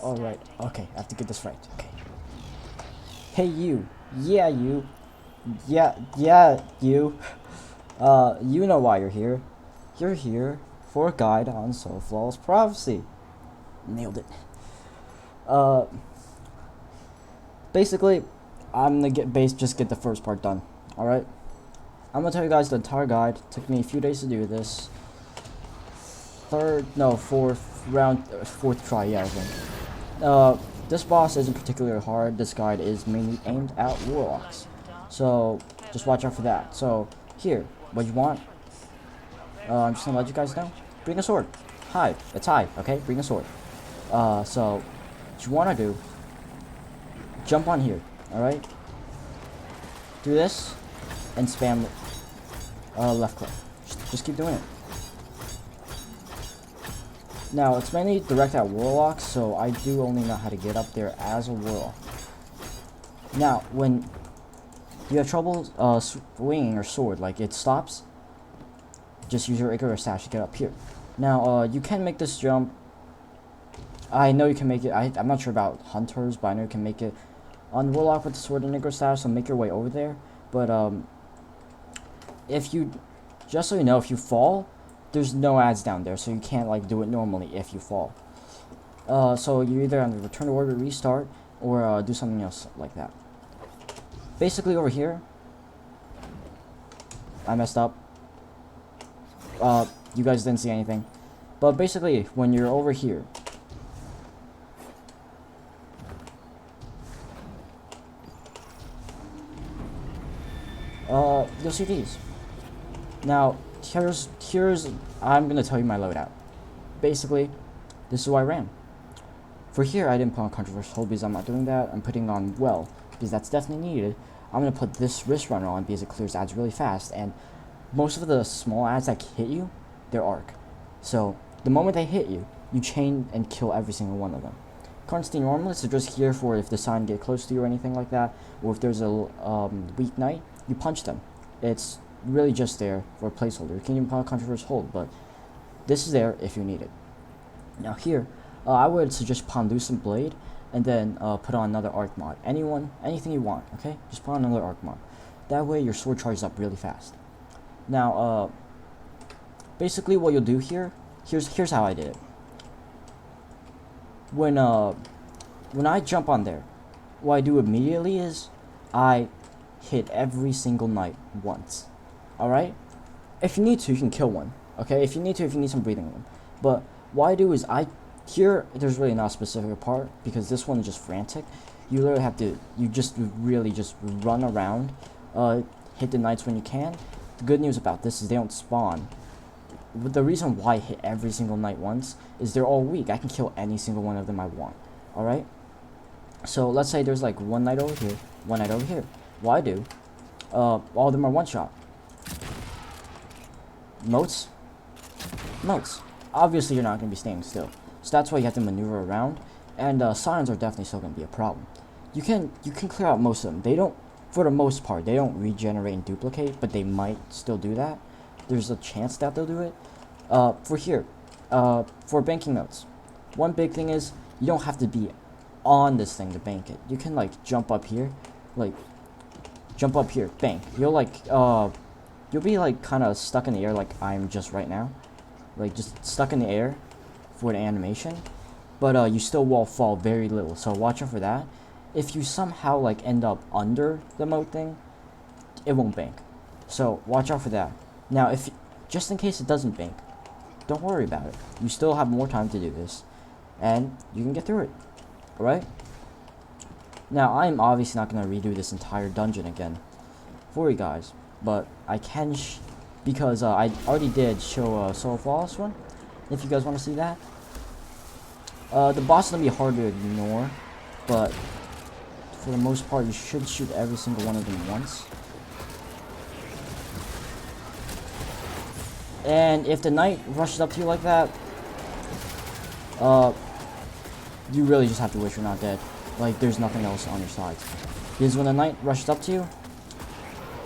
Alright, okay, I have to get this right. Okay. Hey you. Yeah, you. Yeah, you. You know why you're here. You're here for a guide on So Flawless Prophecy. Nailed it. Uh, Basically, I'm gonna just get the first part done. Alright? I'm gonna tell you guys the entire guide. Took me a few days to do this. Fourth try, yeah, I think. This boss isn't particularly hard. This guide is mainly aimed at warlocks. So, just watch out for that. So, here, what you want, I'm just gonna let you guys know. Bring a sword. Hi, it's hi, okay? Bring a sword. So, what you wanna do, jump on here, alright? Do this, and spam left click. Just keep doing it. Now, it's mainly directed at warlocks, so I do only know how to get up there as a warlock. Now, when you have trouble swinging your sword, like it stops, just use your Icarus Sash to get up here. Now, you can make this jump. I know you can make it. I'm not sure about hunters, but I know you can make it on warlock with the sword and Icarus Sash, so make your way over there. But, just so you know, if you fall, there's no ads down there, so you can't like do it normally if you fall. So you either have to return to orbit, restart, or do something else like that. Basically over here, I messed up. You guys didn't see anything, but basically when you're over here, you'll see these. Now, here's I'm gonna tell you my loadout. Basically, this is why I ran. For here, I didn't put on controversial because I'm not doing that. I'm putting on well because that's definitely needed. I'm gonna put this wrist runner on because it clears ads really fast, and most of the small ads that hit you, they're arc. So the moment they hit you, you chain and kill every single one of them. Currency normalists are just here for if the sign get close to you or anything like that, or if there's a weak knight, you punch them. It's really just there for a placeholder. You can even put a controversial hold, but this is there if you need it. Now here, I would suggest put on Lucent Blade, and then put on another arc mod. Anything you want, okay? Just put on another arc mod. That way your sword charges up really fast. Now, basically what you'll do here, here's how I did it. When I jump on there, what I do immediately is I hit every single knight once. Alright? If you need to, you can kill one. Okay? If you need some breathing room. But what I do is here, there's really not a specific part, because this one is just frantic. You literally have to, really just run around, hit the knights when you can. The good news about this is they don't spawn. The reason why I hit every single knight once is they're all weak. I can kill any single one of them I want. Alright? So let's say there's like one knight over here, one knight over here. What I do, all of them are one shot. Moats. Obviously, you're not going to be staying still. So that's why you have to maneuver around. And sirens are definitely still going to be a problem. You can clear out most of them. They don't, for the most part, they don't regenerate and duplicate, but they might still do that. There's a chance that they'll do it. For banking moats, one big thing is you don't have to be on this thing to bank it. You can like jump up here, bank. You'll be like kind of stuck in the air like I'm just right now, like just stuck in the air for the animation, but you still will fall very little, so watch out for that. If you somehow like end up under the moat thing, it won't bank, so watch out for that. Now just in case it doesn't bank, don't worry about it. You still have more time to do this, and you can get through it. Alright? Now I'm obviously not going to redo this entire dungeon again for you guys, but I can because I already did show a So Flawless one, if you guys want to see that. The boss is going to be hard to ignore, but for the most part you should shoot every single one of them once. And if the knight rushes up to you like that, you really just have to wish you're not dead. Like, there's nothing else on your sides. Because when the knight rushes up to you,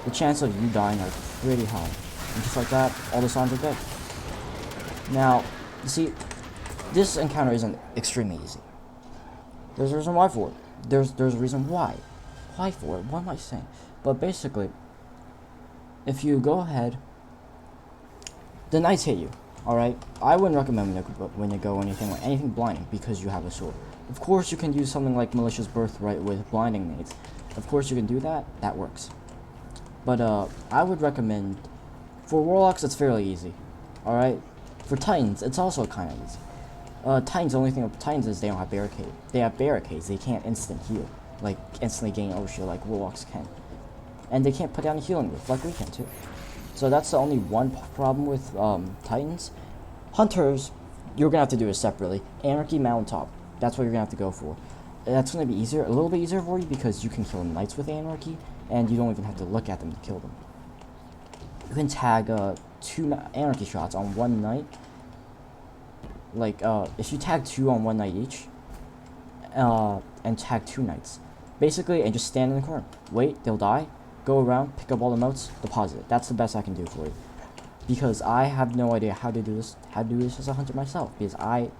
the chance of you dying are pretty high. And just like that, all the signs are dead. Now, you see, this encounter isn't extremely easy. There's a reason why for it. There's a reason why. Why for it? What am I saying? But basically, if you go ahead, the knights hit you. Alright? I wouldn't recommend when you go anything blinding because you have a sword. Of course you can use something like Malicious Birthright with blinding nades. Of course you can do that. That works. But I would recommend for Warlocks it's fairly easy. Alright? For Titans, it's also kind of easy. Titans, the only thing with Titans is they don't have barricade. They have barricades. They can't instant heal. Like, instantly gain overshield like Warlocks can. And they can't put down a healing roof like we can too. So that's the only one problem with Titans. Hunters, you're gonna have to do it separately. Anarchy, Mountaintop. That's what you're gonna have to go for. That's gonna be easier, a little bit easier for you because you can kill Knights with Anarchy, and you don't even have to look at them to kill them. You can tag 2 Anarchy shots on one Knight. Like, if you tag 2 on one Knight each, and tag 2 Knights, basically, and just stand in the corner. Wait, they'll die. Go around, pick up all the motes, deposit it. That's the best I can do for you. Because I have no idea how to do this as a hunter myself. Because I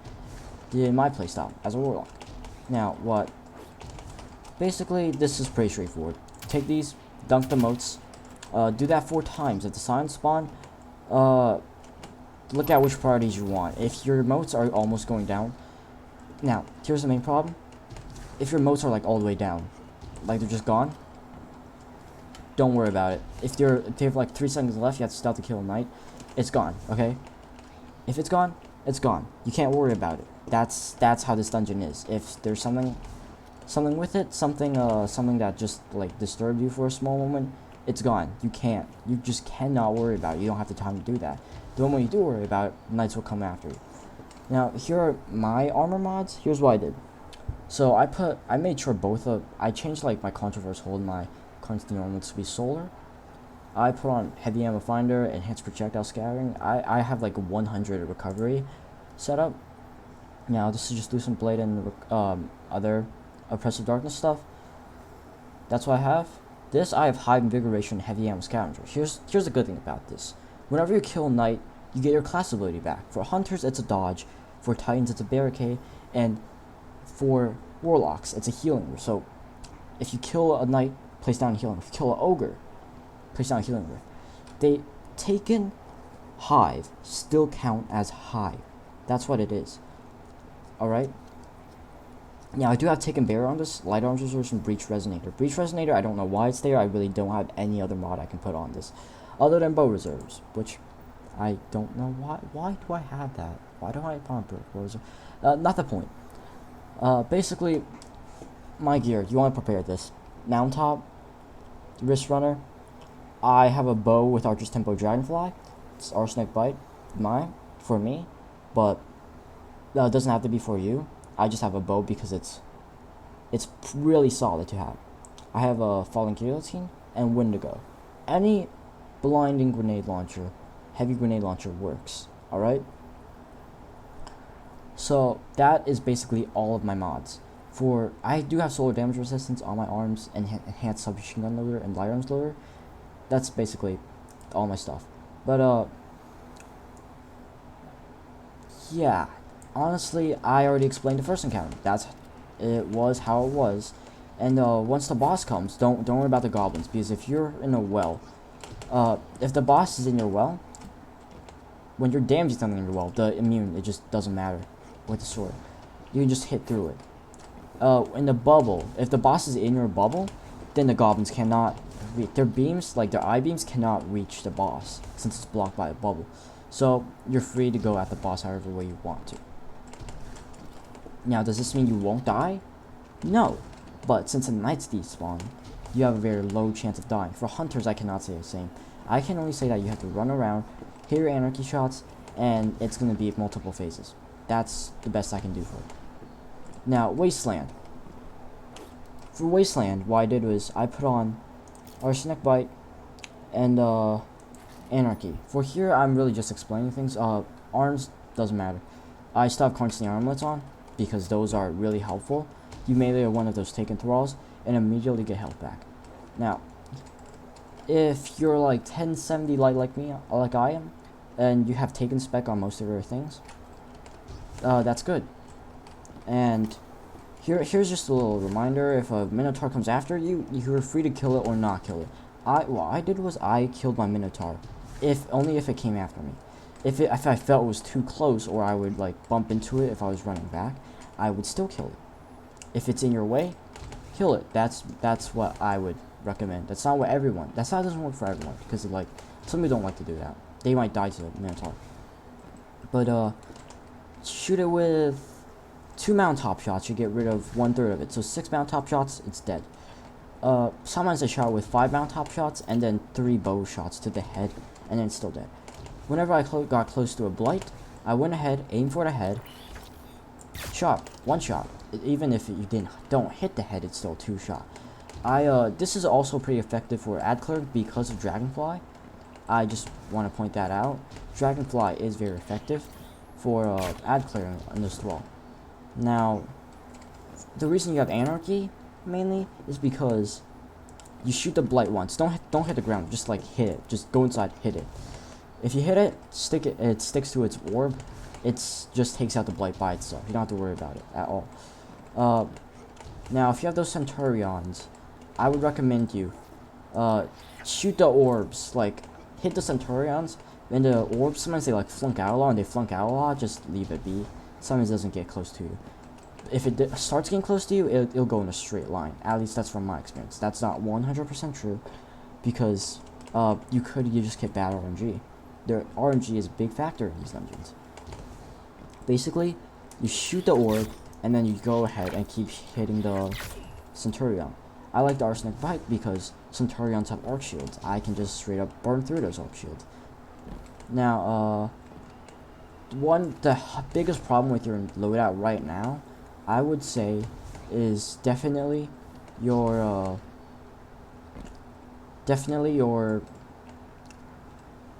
did my playstyle as a warlock. Now, what? Basically, this is pretty straightforward. Take these, dunk the motes, do that 4 times. If the signs spawn, look at which priorities you want. If your motes are almost going down, now, here's the main problem. If your motes are like all the way down, like they're just gone, don't worry about it. If they have like 3 seconds left, you have to stop to kill a knight, it's gone, okay? If it's gone, it's gone. You can't worry about it. That's how this dungeon is. If there's something with it, something that just like disturbed you for a small moment, it's gone. You just cannot worry about it. You don't have the time to do that. The moment you do worry about it, knights will come after you. Now, here are my armor mods. Here's what I did. So I made sure I changed like my Controverse hold, my Constant Armor to be solar. I put on Heavy Ammo Finder, Enhanced Projectile Scattering. I have like 100 recovery set up. Now this is just Lucent Blade and other Oppressive Darkness stuff. That's what I have. I have High Invigoration, Heavy Ammo Scavenger. Here's the good thing about this. Whenever you kill a knight, you get your class ability back. For hunters, it's a dodge. For titans, it's a barricade. And for warlocks, it's a healing roof. So if you kill a knight, place down a healing roof. If you kill an ogre, place down a healing roof. They taken hive still count as hive. That's what it is. Alright? Now I do have Taken Bearer on this, Light Arms Resource, and Breach Resonator. Breach Resonator, I don't know why it's there. I really don't have any other mod I can put on this. Other than Bow Reserves, which I don't know why do I have that? Why do I put on Bow Reserve? Not the point. Basically, my gear, you want to prepare this. Mountaintop, Wrist Runner. I have a bow with Archer's Tempo Dragonfly. It's Arsenic Bite, for me, but it doesn't have to be for you. I just have a bow because it's really solid to have. I have a Falling Guillotine and Wendigo. Any blinding grenade launcher, heavy grenade launcher works. Alright? So that is basically all of my mods. I do have solar damage resistance on my arms and enhanced submachine gun loader and light arms loader. That's basically all my stuff. But yeah. Honestly, I already explained the first encounter. It was how it was. And once the boss comes, don't worry about the goblins, because if you're in a well, if the boss is in your well, when you're damaging something in your well, it just doesn't matter with the sword. You can just hit through it. In the bubble, if the boss is in your bubble, then the goblins cannot reach. Their beams, like their eye beams, cannot reach the boss since it's blocked by a bubble. So you're free to go at the boss however way you want to. Now, does this mean you won't die? No. But since the knights despawn, you have a very low chance of dying. For hunters, I cannot say the same. I can only say that you have to run around, hit your anarchy shots, and it's going to be multiple phases. That's the best I can do for it. Now, Wasteland. For Wasteland, what I did was I put on Arsenic Bite and Anarchy. For here, I'm really just explaining things. Arms, doesn't matter. I still have Constant Armlets on, because those are really helpful. You melee one of those taken thralls and immediately get health back. Now, if you're like 1070 light like me, like I am, and you have taken spec on most of your things, that's good. And Here's just a little reminder. If a Minotaur comes after you, you're free to kill it or not kill it. What I did was I killed my Minotaur, only if it came after me. If I felt it was too close, or I would like bump into it if I was running back, I would still kill it. If it's in your way, kill it. That's what I would recommend. That's not what everyone. That's how it doesn't work for everyone, because like some people don't like to do that. They might die to the Minotaur. But shoot it with 2 mountaintop shots. You get rid of 1/3 of it. So 6 mountaintop shots, it's dead. Sometimes I shot with 5 mountaintop shots and then 3 bow shots to the head, and then it's still dead. Whenever I got close to a blight, I went ahead, aimed for the head, shot, 1 shot. Even if you don't hit the head, it's still 2 shot. This is also pretty effective for Ad Clerk because of Dragonfly. I just want to point that out. Dragonfly is very effective for ad clearing on this thrall. Now, the reason you have Anarchy mainly is because you shoot the blight once. Don't hit the ground. Just like hit it. Just go inside, hit it. If you hit it, it sticks to its orb. It just takes out the blight by itself. You don't have to worry about it at all. Now, if you have those Centurions, I would recommend you shoot the orbs. Like, hit the Centurions, and the orbs, sometimes they like flunk out a lot, and they flunk out a lot, just leave it be. Sometimes it doesn't get close to you. If it starts getting close to you, it'll go in a straight line. At least that's from my experience. That's not 100% true, because you just get bad RNG. The RNG is a big factor in these dungeons. Basically, you shoot the orb, and then you go ahead and keep hitting the Centurion. I like the Arsenic Bite because Centurions have arc shields. I can just straight up burn through those arc shields. Now, the biggest problem with your loadout right now, I would say, is definitely your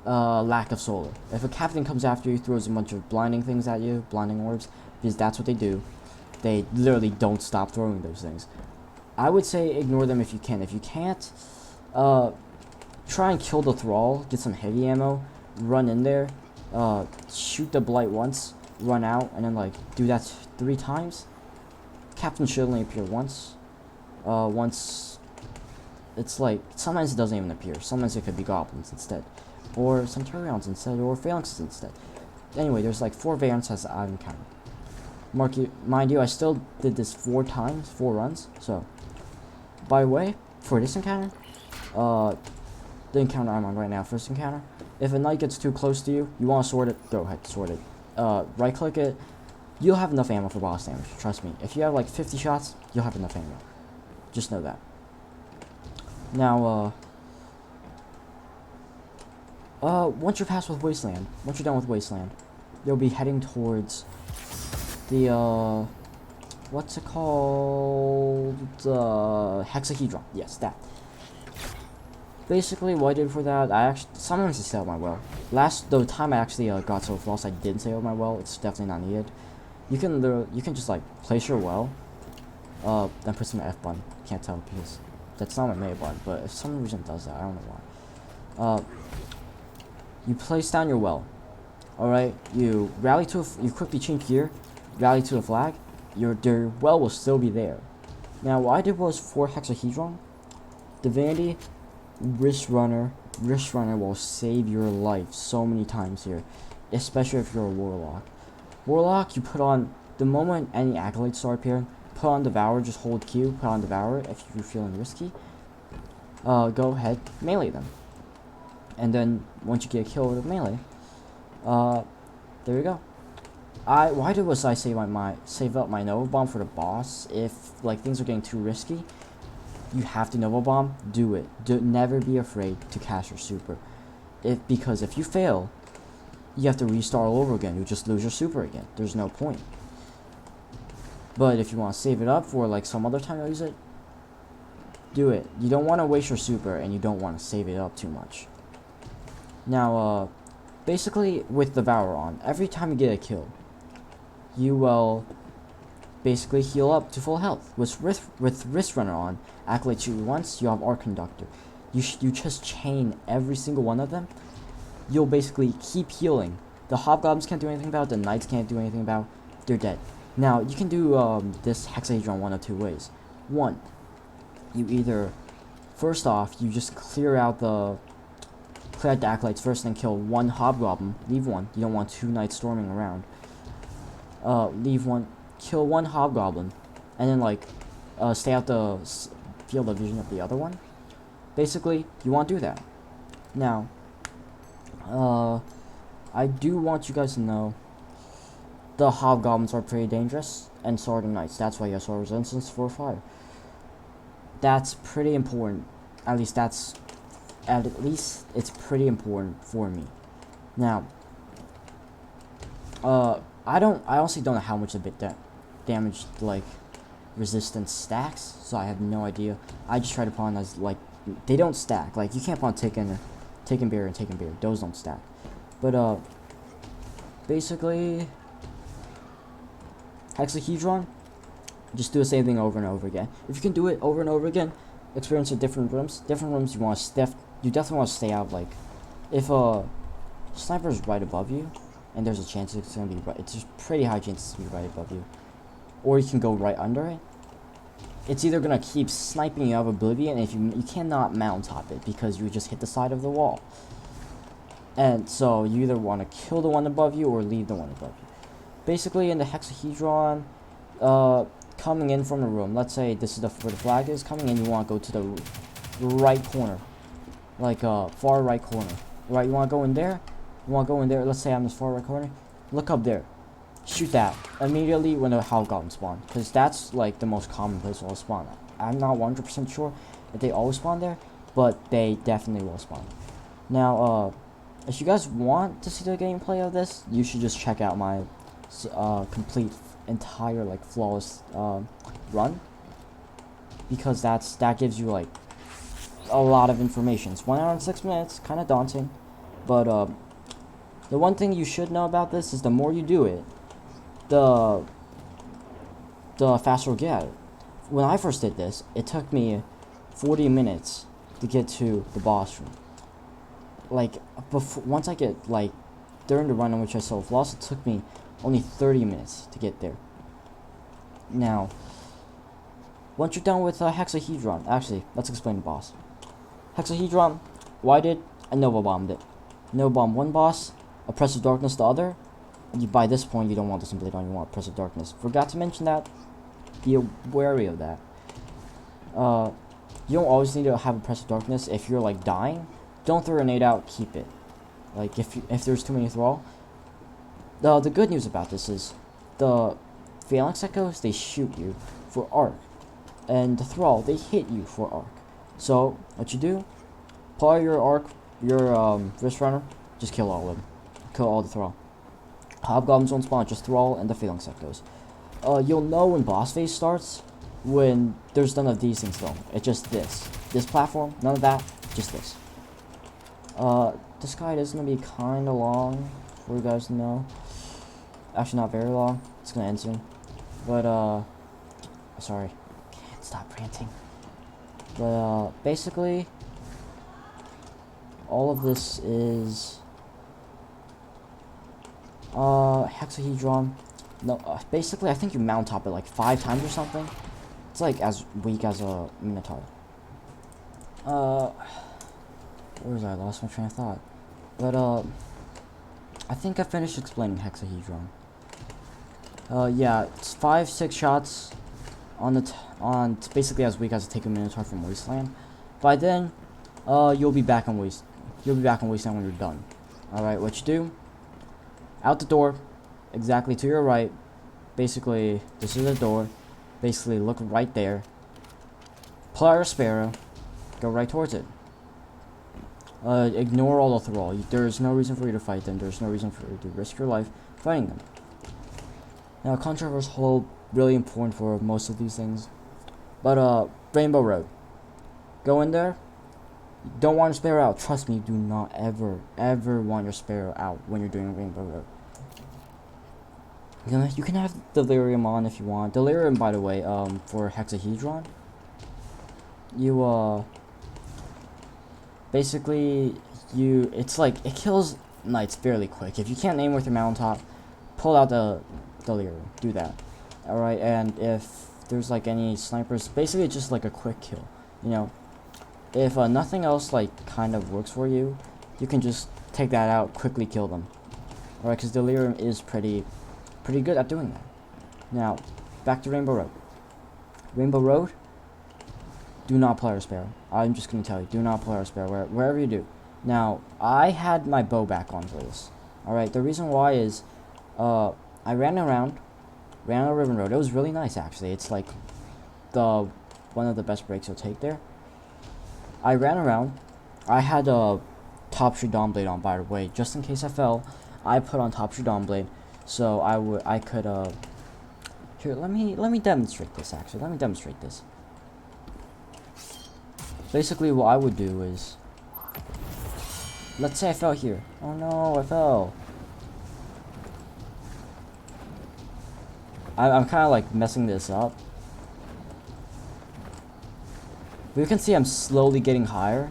lack of solar. If a captain comes after you, throws a bunch of blinding things at you, blinding orbs, because that's what they do. They literally don't stop throwing those things. I would say ignore them if you can. If you can't, try and kill the thrall, get some heavy ammo, run in there, shoot the blight once, run out, and then like do that 3 times. Captain should only appear once. Once it's like sometimes it doesn't even appear. Sometimes it could be goblins instead, or Centurions instead, or phalanxes instead. Anyway, there's like 4 phalanxes I've encountered. Mind you, I still did this 4 times, 4 runs. So, by the way, for this encounter, the encounter I'm on right now, first encounter, if a knight gets too close to you, you want to sword it, go ahead, sword it. Right click it, you'll have enough ammo for boss damage, trust me. If you have like 50 shots, you'll have enough ammo. Just know that. Now, once you're past with Wasteland, once you're done with Wasteland, you'll be heading towards the, what's it called? Hexahedron. Yes, that. Basically, what I did for that, sometimes I stay out my well. The time I actually got so lost, I didn't stay out my well. It's definitely not needed. You can just like place your well, then put some F button. Can't tell because that's not my main button, but if some reason it does that, I don't know why. You place down your well. All right, you quickly change gear, rally to the flag. Your well will still be there. Now, what I did was for Hexahedron, Divinity, Wrist Runner will save your life so many times here, especially if you're a Warlock. Warlock, you put on, the moment any accolades start appearing, put on Devour, just hold Q, put on Devour if you're feeling risky. Go ahead, melee them. And then, once you get a kill with melee, there you go. What I did was I save up my Nova Bomb for the boss. If like things are getting too risky, you have to Nova Bomb, do it. Never be afraid to cast your super. Because if you fail, you have to restart all over again. You just lose your super again. There's no point. But if you want to save it up for like some other time to use it, do it. You don't want to waste your super, and you don't want to save it up too much. Now, basically with the Devour on, every time you get a kill, you will basically heal up to full health. With Wrist Runner on, accolade you once, you have Arc Conductor. You just chain every single one of them. You'll basically keep healing. The Hobgoblins can't do anything about it, the Knights can't do anything about it. They're dead. Now, you can do this hexahedron one of two ways. One, you either, first off, you just clear out the acolytes first and kill one hobgoblin. Leave one. You don't want two knights storming around. Leave one. Kill one hobgoblin. And then, like, stay out the field of vision of the other one. Basically, you want to do that. Now, I do want you guys to know the hobgoblins are pretty dangerous, and so are the knights. That's why you have sword resistance for fire. That's pretty important. At least it's pretty important for me. Now, I honestly don't know how much a bit damage like resistance stacks, so I have no idea. I just try to pawn as like they don't stack. Like you can't pawn taken beer and taken beer. Those don't stack. But basically, hexahedron, just do the same thing over and over again. If you can do it over and over again, experience in different rooms. You definitely want to stay out. Like, if a sniper is right above you, and there's a chance it's gonna be right, it's a pretty high chance it's gonna be right above you, or you can go right under it. It's either gonna keep sniping you out of oblivion, and if you cannot mount top it because you just hit the side of the wall. And so you either want to kill the one above you or leave the one above you. Basically, in the hexahedron, coming in from the room, let's say this is where the flag is, coming in, you want to go to the right corner. Like, far right corner. Right, you want to go in there? You want to go in there, let's say I'm in the far right corner. Look up there. Shoot that immediately when the hobgoblin spawn. Because that's, like, the most common place will spawn. I'm not 100% sure if they always spawn there, but they definitely will spawn. Now, if you guys want to see the gameplay of this, you should just check out my complete, entire, like, flawless run, because that gives you like a lot of information. It's 1 hour and 6 minutes, kind of daunting, but the one thing you should know about this is the more you do it, the faster you'll get at it. When I first did this, it took me 40 minutes to get to the boss room. Like, once I get, like, during the run in which I sold Floss, it took me only 30 minutes to get there. Now, once you're done with hexahedron, actually, let's explain the boss. Hexahedron, whited, and Nova Bombed it. Nova Bomb one boss, Oppressive Darkness the other. By this point, you don't want the Blade on, you want Oppressive Darkness. Forgot to mention that. Be wary of that. You don't always need to have Oppressive Darkness. If you're, like, dying, don't throw a grenade out, keep it. Like, if there's too many thrall. The good news about this is, the Phalanx Echoes, they shoot you for arc. And the Thrall, they hit you for arc. So, what you do, pull out your arc, your Wrist Runner, just kill all of them. Kill all the Thrall. Hobgoblins won't spawn, just Thrall and the Phalanx Echoes. You'll know when boss phase starts, when there's none of these things though. It's just this. This platform, none of that, just this. This guide is gonna be kinda long, for you guys to know. Actually, not very long. It's gonna end soon. But, sorry. Can't stop ranting. But, basically, all of this is, hexahedron. No, basically, I think you mount top it like 5 times or something. It's like as weak as a Minotaur. Where was I? Lost my train of thought. But, I think I finished explaining hexahedron. Yeah, it's 5-6 shots on it's basically as weak as a Taken Minotaur from Wasteland. By then, you'll be back on Wasteland when you're done. Alright, what you do? Out the door, exactly to your right. Basically, this is the door. Basically, look right there. Pull out your Sparrow, go right towards it. Ignore all the Thrall. There's no reason for you to fight them. There's no reason for you to risk your life fighting them. Now, Contraverse Hole, really important for most of these things. But, Rainbow Road. Go in there. You don't want your Sparrow out. Trust me, you do not ever want your Sparrow out when you're doing Rainbow Road. You can have Delirium on if you want. Delirium, by the way, for Hexahedron, you, basically, it's like, it kills Knights fairly quick. If you can't aim with your mountaintop, pull out the Delirium. Do that. Alright, and if there's like any snipers, basically it's just like a quick kill. You know, if nothing else like kind of works for you, you can just take that out, quickly kill them. Alright, because Delirium is pretty good at doing that. Now, back to Rainbow Road. Rainbow Road, do not play our Sparrow. I'm just going to tell you, do not play our Sparrow, wherever you do. Now, I had my bow back on for this. Alright, the reason why is, I ran on Riven Road. It was really nice, actually. It's like one of the best breaks you'll take there. I ran around. I had a Top Tree Dawn Blade on, by the way, just in case I fell. I put on Top Tree Dawn Blade, so I could here. Let me demonstrate this. Actually, let me demonstrate this. Basically, what I would do is, let's say I fell here. Oh no, I fell. I'm kind of like messing this up. But you can see I'm slowly getting higher.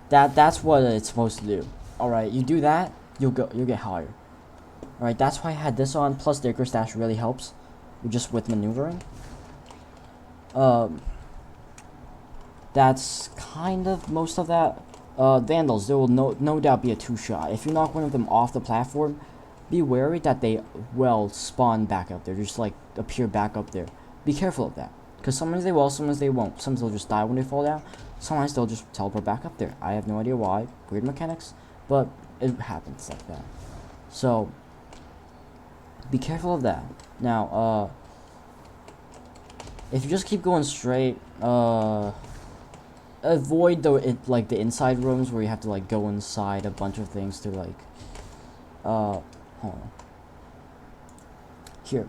That's what it's supposed to do. Alright, you do that, you'll get higher. Alright, that's why I had this on, plus Dagger Stash really helps. Just with maneuvering. That's kind of most of that. Vandals, there will no doubt be a 2-shot. If you knock one of them off the platform, be wary that they will spawn back up there, just like appear back up there. Be careful of that, because sometimes they will, sometimes they won't. Sometimes they'll just die when they fall down. Sometimes they'll just teleport back up there. I have no idea why. Weird mechanics, but it happens like that. So be careful of that. Now, if you just keep going straight, avoid the inside rooms where you have to like go inside a bunch of things to like hold on. Here.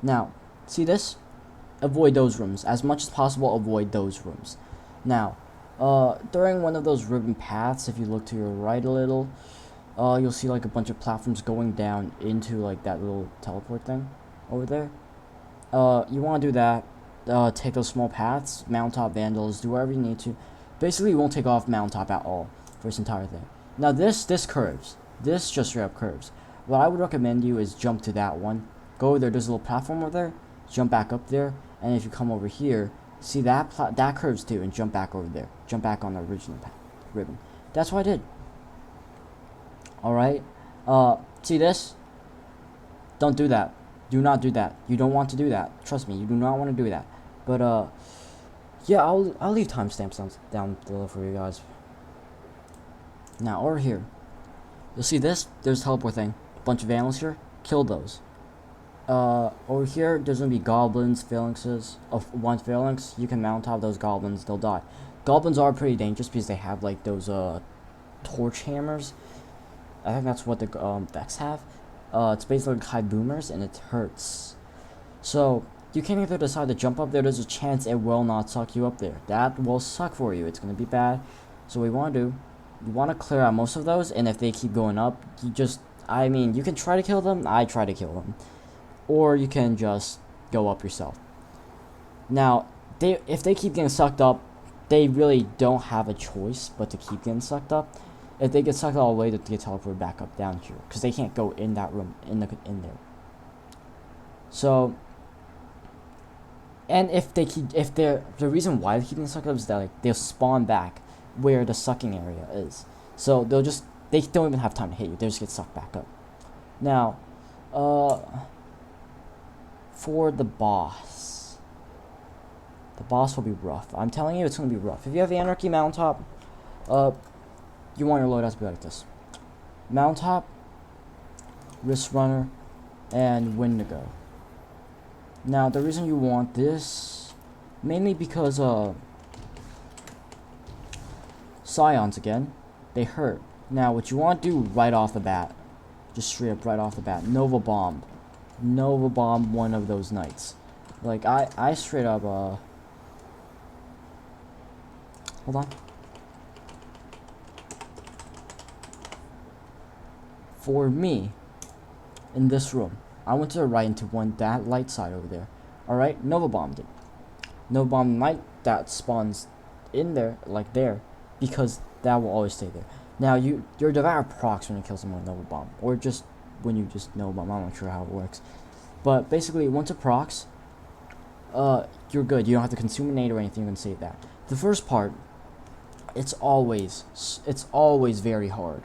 Now, see this? Avoid those rooms. As much as possible, avoid those rooms. Now, during one of those ribbon paths, if you look to your right a little, you'll see like a bunch of platforms going down into like that little teleport thing over there. You want to do that. Take those small paths, Mountaintop Vandals, do whatever you need to. Basically, you won't take off Mountaintop at all for this entire thing. Now, this curves. This just straight up curves. What I would recommend you is jump to that one. Go there. There's a little platform over there. Jump back up there, and if you come over here, see that curves too, and jump back over there. Jump back on the original ribbon. That's what I did. All right. See this? Don't do that. Do not do that. You don't want to do that. Trust me, you do not want to do that. But yeah, I'll leave timestamps down below for you guys. Now over here, you'll see this. There's a teleport thing. Bunch of animals here. Kill those. Over here, there's gonna be goblins, phalanxes. Of one phalanx, you can mount top those goblins. They'll die. Goblins are pretty dangerous because they have like those torch hammers. I think that's what the Vex have. It's basically like high boomers, and it hurts. So you can either decide to jump up there. There's a chance it will not suck you up there. That will suck for you. It's gonna be bad. So what you want to do, you want to clear out most of those, and if they keep going up, you just, I mean, you can try to kill them. I try to kill them, or you can just go up yourself. Now, if they keep getting sucked up, they really don't have a choice but to keep getting sucked up. If they get sucked all the way, they get teleported back up down here, because they can't go in that room in there. So, and the reason why they keep getting sucked up is that like they'll spawn back where the sucking area is. So they don't even have time to hit you. They just get sucked back up. Now, for the boss will be rough. I'm telling you, it's gonna be rough. If you have Anarchy Mountaintop, you want your loadouts to be like this: Mountaintop, Wrist Runner, and Wendigo. Now, the reason you want this, mainly because Scions again, they hurt. Now, what you want to do right off the bat, just straight up right off the bat, Nova Bomb one of those knights. Like I straight up hold on. For me, in this room, I went to the right into that light side over there. Alright, Nova Bombed it. Nova Bomb Knight that spawns in there, like there, because that will always stay there. Now your Devour procs when you kill someone with Nova Bomb, or just when you just Nova Bomb. I'm not sure how it works. But basically, once it procs, you're good. You don't have to consume a nade or anything. You can save that. The first part, it's always very hard.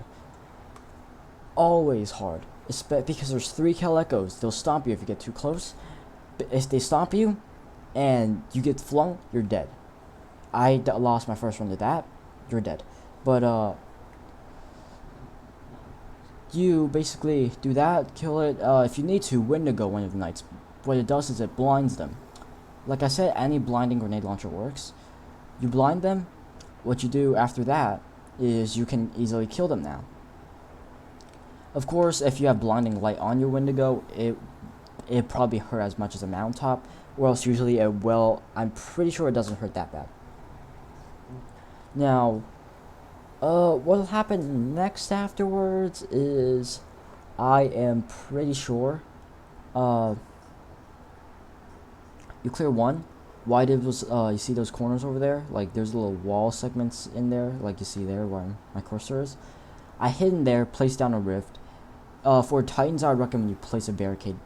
Always hard. Because there's 3 kill echoes. They'll stomp you if you get too close. But if they stomp you, and you get flung, you're dead. I lost my first run to that. You're dead. But you basically do that, kill it. If you need to, Wendigo one of the knights. What it does is it blinds them. Like I said, any blinding grenade launcher works. You blind them. What you do after that is you can easily kill them now. Of course, if you have blinding light on your Wendigo, it probably hurt as much as a mountaintop, or else usually it will. I'm pretty sure it doesn't hurt that bad. Now, what'll happen next afterwards is, I am pretty sure, you clear one. Why did those, you see those corners over there? Like, there's little wall segments in there, like you see there where my cursor is. I hid in there, placed down a rift. For Titans, I would recommend you place a barricade.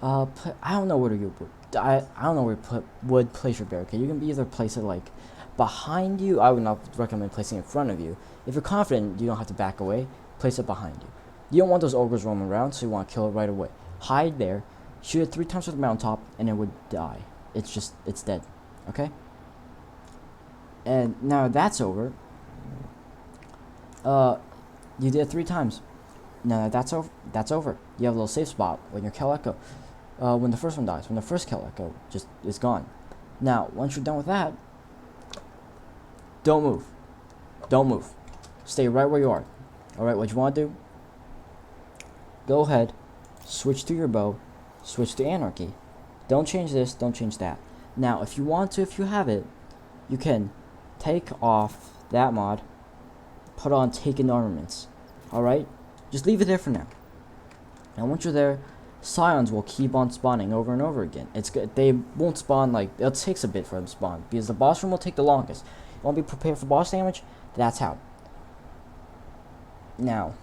I don't know where you I don't know where you would place your barricade. You can either place it like behind you. I would not recommend placing it in front of you. If you're confident, you don't have to back away. Place it behind you. You don't want those ogres roaming around, so you want to kill it right away. Hide there, shoot it 3 times with the mountaintop, and it would die. It's dead. Okay? And now that's over. You did it 3 times. Now that's over. You have a little safe spot when your kill echo. When the first one dies, when the first kill echo just is gone. Now, once you're done with that, don't move. Don't move. Stay right where you are. Alright, what you want to do? Go ahead, switch to your bow, switch to Anarchy. Don't change this, don't change that. Now, if you want to, if you have it, you can take off that mod, put on Taken Armaments. Alright? Just leave it there for now. And once you're there, Scions will keep on spawning over and over again. It's good. They won't spawn, like, it takes a bit for them to spawn, because the boss room will take the longest. You want to be prepared for boss damage? That's how. Now,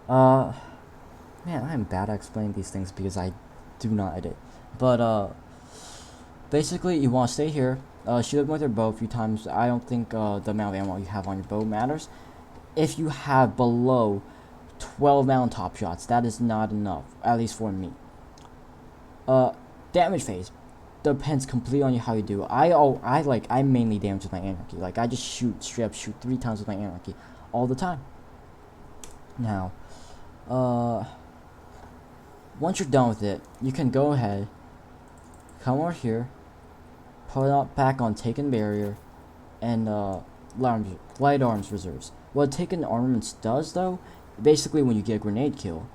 man, I'm bad at explaining these things because I do not edit. But, basically, you want to stay here, shoot them with your bow a few times. I don't think, the amount of ammo you have on your bow matters. If you have below 12 mountaintop shots, that is not enough, at least for me. Damage phase depends completely on you how you do. I mainly damage with my Anarchy. Like, I just straight up shoot 3 times with my Anarchy all the time. Now, once you're done with it, you can go ahead, come over here, put it back on Taken Barrier, and light arms reserves. What Taken Armaments does, though, basically when you get a grenade kill,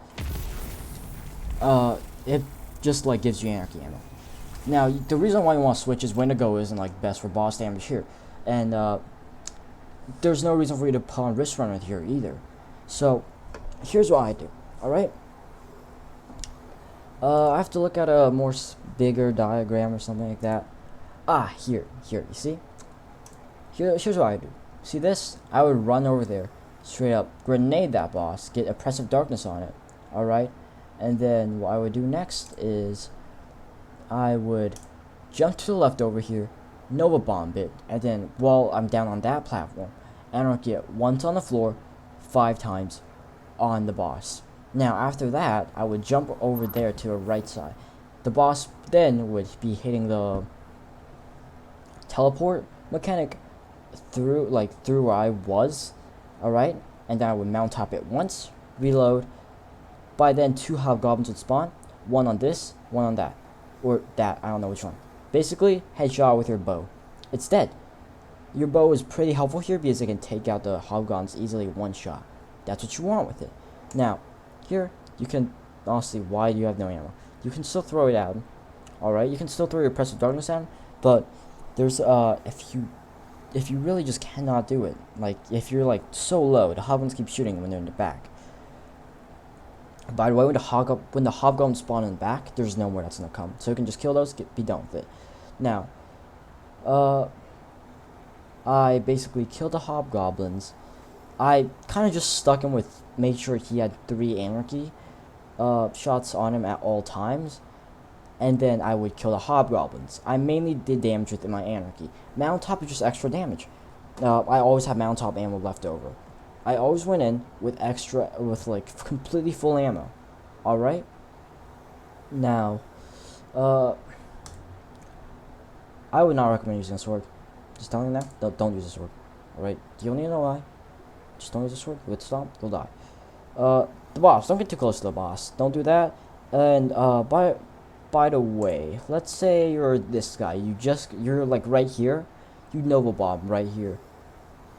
it just like gives you Anarchy ammo. Now, the reason why you want to switch is Wendigo isn't like best for boss damage here, and there's no reason for you to put on Wrist Runner here either. So, here's what I do. All right. I have to look at a more bigger diagram or something like that. Here. You see? Here's what I do. See this? I would run over there, straight up grenade that boss, get Oppressive Darkness on it. All right. And then what I would do next is I would jump to the left over here, Nova Bomb it, and then while I'm down on that platform, Anarchy it once on the floor, 5 times on the boss. Now after that, I would jump over there to the right side. The boss then would be hitting the teleport mechanic through where I was, alright? And then I would mount top it once, reload. By then 2 hobgoblins would spawn, 1 on this, 1 on that. Or that, I don't know which one. Basically, headshot with your bow. It's dead. Your bow is pretty helpful here because it can take out the hobgoblins easily one shot. That's what you want with it. Now, here, you can, honestly, why do you have no ammo? You can still throw it out, alright? You can still throw your Oppressive Darkness at him, but there's, if you really just cannot do it, like, if you're, like, so low, the hobgoblins keep shooting when they're in the back. By the way, when the hobgoblins spawn in the back, there's no more that's gonna come. So you can just kill those, be done with it. Now, I basically killed the hobgoblins. I kind of just stuck him with, made sure he had 3 anarchy shots on him at all times, and then I would kill the hobgoblins. I mainly did damage with my anarchy. Mountaintop is just extra damage. I always have mountaintop ammo left over. I always went in with like completely full ammo. All right. Now, I would not recommend using a sword. Just telling you that. Don't use a sword. All right. You don't need to know why. Just don't use a sword. With stomp, you'll die. The boss. Don't get too close to the boss. Don't do that. And by the way, let's say you're this guy. You're like right here. You Nova Bomb right here.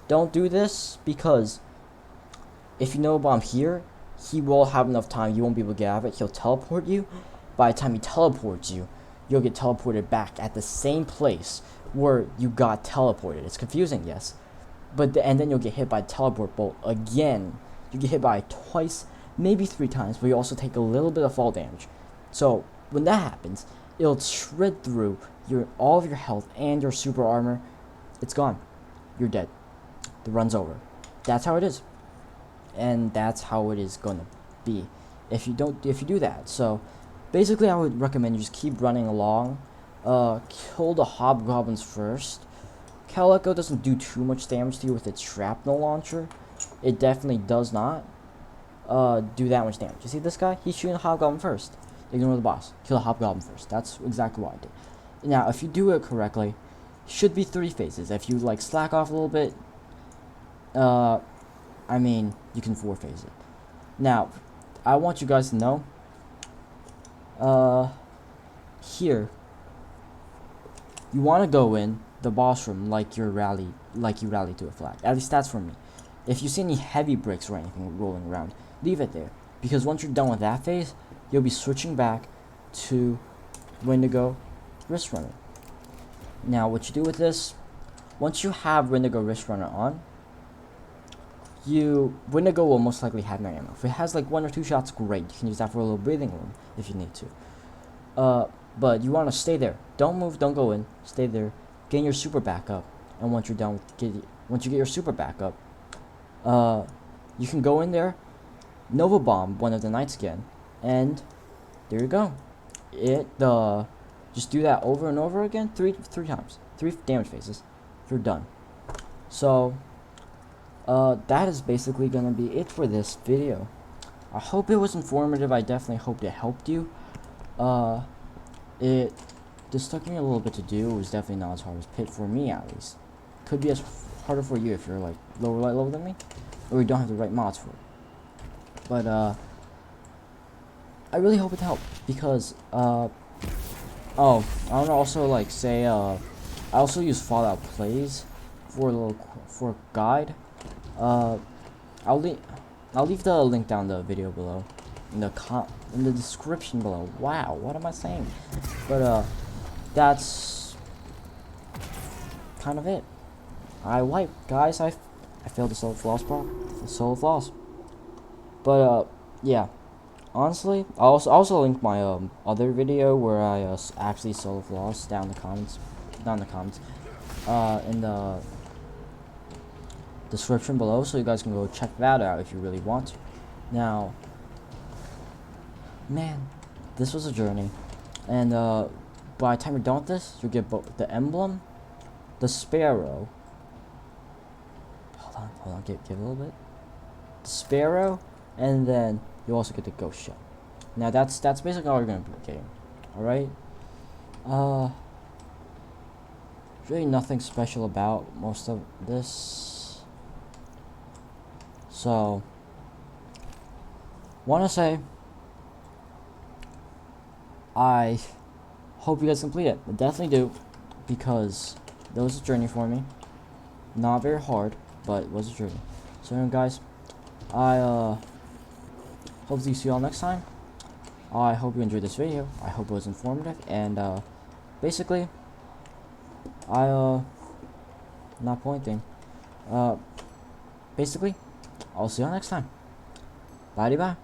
Don't do this because if you Nova Bomb here, he will have enough time. You won't be able to get out of it. He'll teleport you. By the time he teleports you, you'll get teleported back at the same place where you got teleported. It's confusing, yes. And then you'll get hit by a teleport bolt again. You get hit by it twice, maybe 3 times, but you also take a little bit of fall damage. So when that happens, it'll shred through all of your health and your super armor. It's gone. You're dead. The run's over. That's how it is. And that's how it is gonna be if you do that. So basically I would recommend you just keep running along. Kill the hobgoblins first. Calico doesn't do too much damage to you with its shrapnel launcher. It definitely does not do that much damage. You see this guy? He's shooting the hobgoblin first. Ignore the boss. Kill the hobgoblin first. That's exactly what I did. Now, if you do it correctly, should be 3 phases. If you like slack off a little bit, I mean, you can 4 phase it. Now, I want you guys to know, here, you want to go in the boss room like you rally to a flag. At least that's for me. If you see any heavy bricks or anything rolling around, leave it there. Because once you're done with that phase, you'll be switching back to Wendigo Wrist Runner. Now, what you do with this, once you have Wendigo Wrist Runner on, Wendigo will most likely have no ammo. If it has like 1 or 2 shots, great. You can use that for a little breathing room if you need to. But you want to stay there. Don't move. Don't go in. Stay there. Gain your super back up. And once you're done, once you get your super back up, you can go in there, Nova Bomb one of the knights again, and there you go. Just do that over and over again, three times, 3 damage phases. You're done. So that is basically gonna be it for this video. I hope it was informative. I definitely hope it helped you. It just took me a little bit to do. It was definitely not as hard as Pit for me, at least. Could be as harder for you if you're like lower light level than me, or you don't have the right mods for it. But I really hope it helped because oh, I want to also like say I also use Fallout Plays for a guide. I'll leave the link down the video below in the description below. Wow, what am I saying? But that's kind of it. Guys. I failed the solo floss. But yeah. Honestly, I'll also link my other video where I actually solo floss down in the comments, in the description below, so you guys can go check that out if you really want to. Now, man, this was a journey, and by the time you're done with this, you'll get both the emblem, the sparrow. Hold on, give a little bit. The sparrow, and then you also get the ghost shell. Now that's basically all you're gonna be getting. Alright? Really nothing special about most of this. So wanna say I hope you guys complete it. I definitely do, because that was a journey for me. Not very hard, but it was a journey. So anyway, guys, I hopefully see you all next time. I hope you enjoyed this video. I hope it was informative, and basically not pointing. Basically, I'll see you all next time. Bye bye.